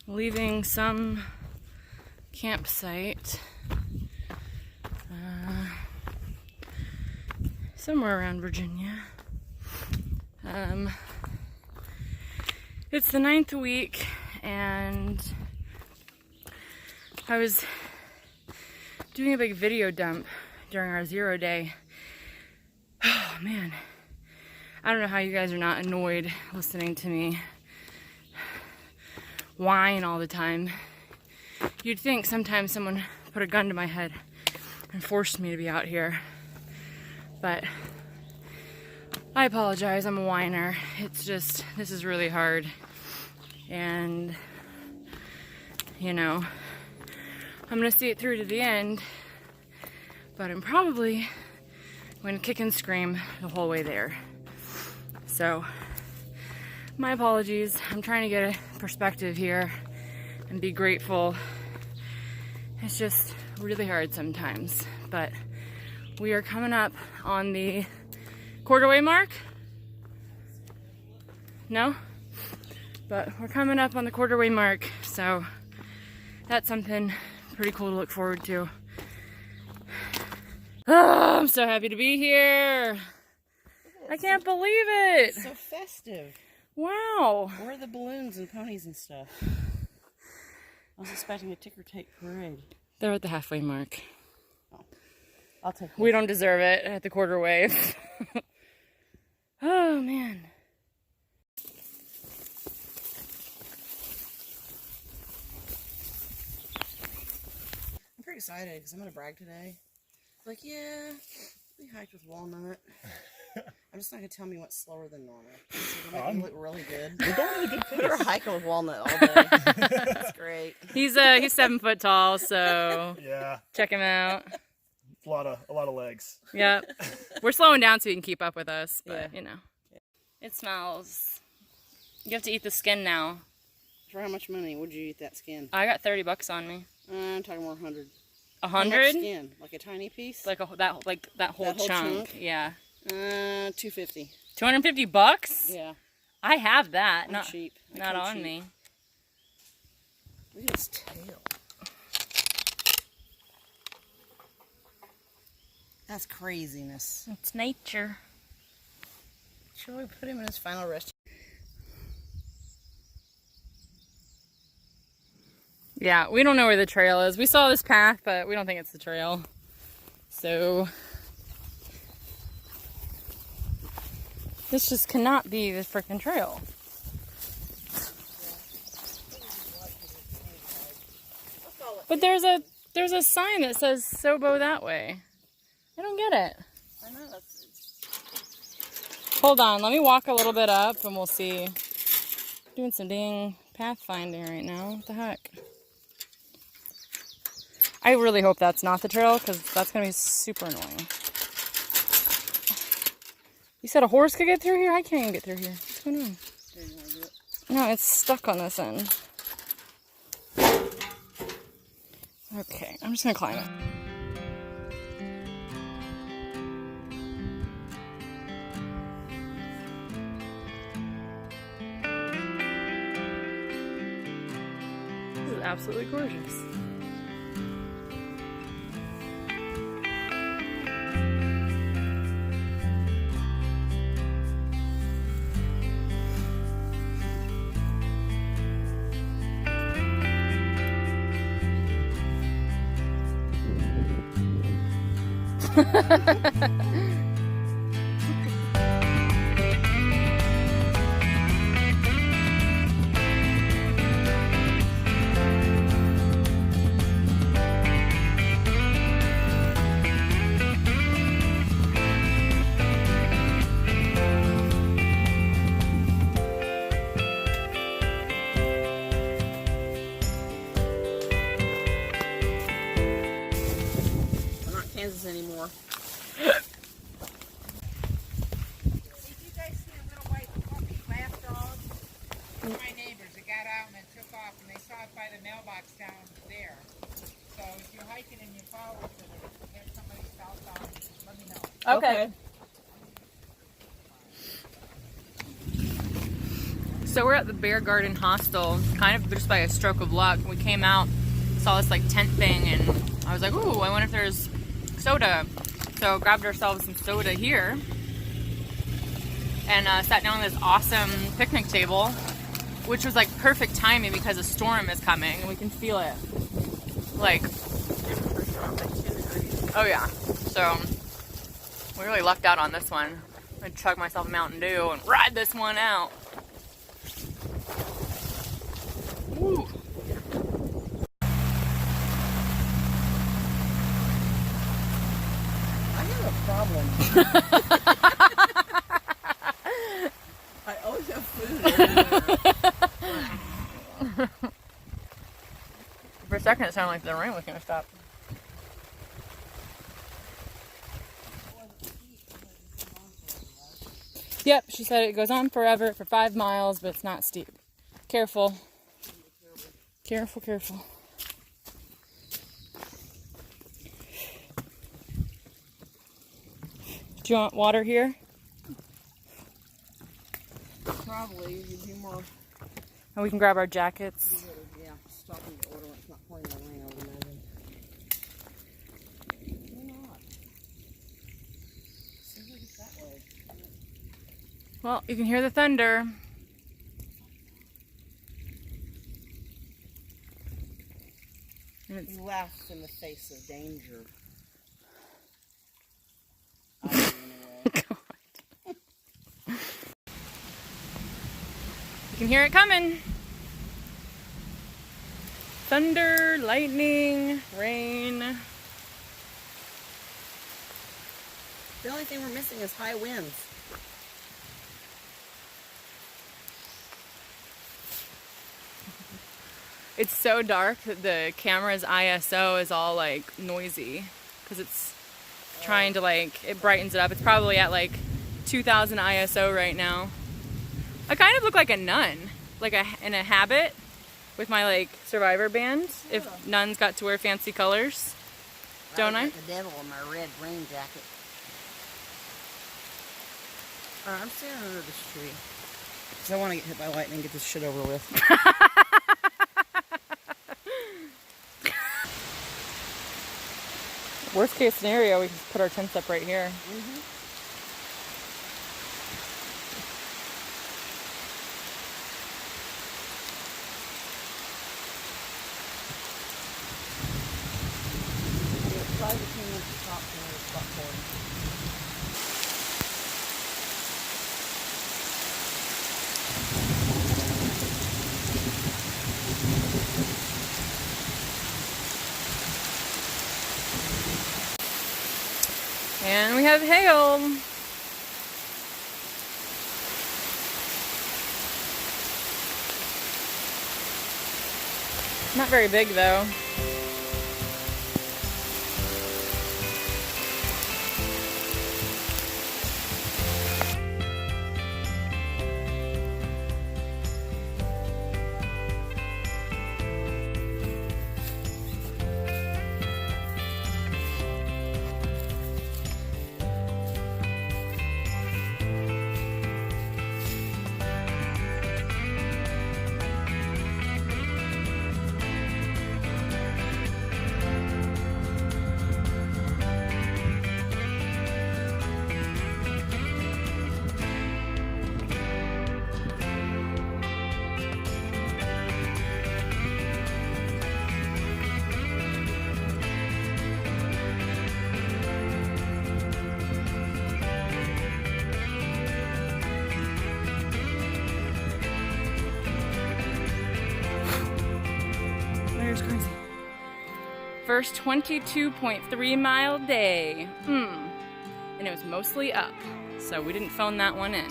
leaving some campsite somewhere around Virginia. It's the 9th week, and I was doing a big video dump during our 0 day. Oh man, I don't know how you guys are not annoyed listening to me whine all the time. You'd think sometimes someone put a gun to my head and forced me to be out here, but I apologize, I'm a whiner. It's just, this is really hard, and you know, I'm gonna see it through to the end, but I'm probably going to kick and scream the whole way there. So, my apologies. I'm trying to get a perspective here and be grateful. It's just really hard sometimes, but we are coming up on the quarterway mark. No? But we're coming up on the quarterway mark, so that's something pretty cool to look forward to. Oh, I'm so happy to be here. I can't believe it. It's so festive. Wow. Where are the balloons and ponies and stuff? I was expecting a ticker tape parade. They're at the halfway mark. Oh, I'll take it. We don't deserve it at the quarterway. Oh, man. I'm pretty excited because I'm going to brag today. Like, yeah, we hiked with Walnut. I'm just not going to tell me what's slower than normal. So it'll make me look really good. We're going with a good pace. We were hiking with Walnut all day. That's great. He's 7 foot tall, so Yeah, check him out. a lot of legs. Yep. We're slowing down so he can keep up with us, but Yeah. you know. It smells. You have to eat the skin now. For how much money would you eat that skin? I got $30 on me. I'm talking more 100. 100? Skin? Like a tiny piece? That whole That whole chunk. chunk? Yeah. 250. $250? Yeah. I have that. I'm Not cheap. I Not come on cheap. me. Look at his tail. That's craziness. It's nature. Should we put him in his final rest? Yeah, we don't know where the trail is. We saw this path, but we don't think it's the trail. So this just cannot be the frickin' trail. But there's a sign that says Sobo that way. I don't get it. I know that's. Hold on, let me walk a little bit up and we'll see. Doing some dang pathfinding right now. What the heck? I really hope that's not the trail, because that's going to be super annoying. You said a horse could get through here? I can't even get through here. What's going on? No, it's stuck on this end. Okay, I'm just going to climb it. This is absolutely gorgeous. Anymore. Did you guys see a little white puppy lap dog? My neighbors that got out and then took off, and they saw it by the mailbox down there. So if you're hiking and you follow it, have somebody southbound, let me know. Okay. So we're at the Bear Garden Hostel, kind of just by a stroke of luck. We came out, saw this like tent thing, and I was like, ooh, I wonder if there's soda. So grabbed ourselves some soda here and sat down on this awesome picnic table, which was like perfect timing because a storm is coming and we can feel it. Like, oh yeah. So we really lucked out on this one. I'm gonna chug myself a Mountain Dew and ride this one out. Woo. I have a problem. I always have food everywhere. For a second it sounded like the rain was gonna stop. Yep, she said it goes on forever for 5 miles, but it's not steep. Careful. Careful, careful. Do you want water here? Probably, you'd be more. And we can grab our jackets. Yeah, stopping the order when it's not pouring the rain, I would imagine. Why not? Seems like it's that way. Well, you can hear the thunder. You laughed in the face of danger. I do anyway. You can hear it coming. Thunder, lightning, rain. The only thing we're missing is high winds. It's so dark that the camera's ISO is all like noisy because it's trying to like, it brightens it up. It's probably at like 2000 ISO right now. I kind of look like a nun, like in a habit with my like survivor band. If nuns got to wear fancy colors, don't I? Like the devil in my red rain jacket. I'm standing under this tree because I want to get hit by lightning and get this shit over with. Worst case scenario, we can put our tents up right here. Try to clean up the top and the spot for it. And we have hail. Not very big though. Crazy. First 22.3 mile day. And it was mostly up, so we didn't phone that one in.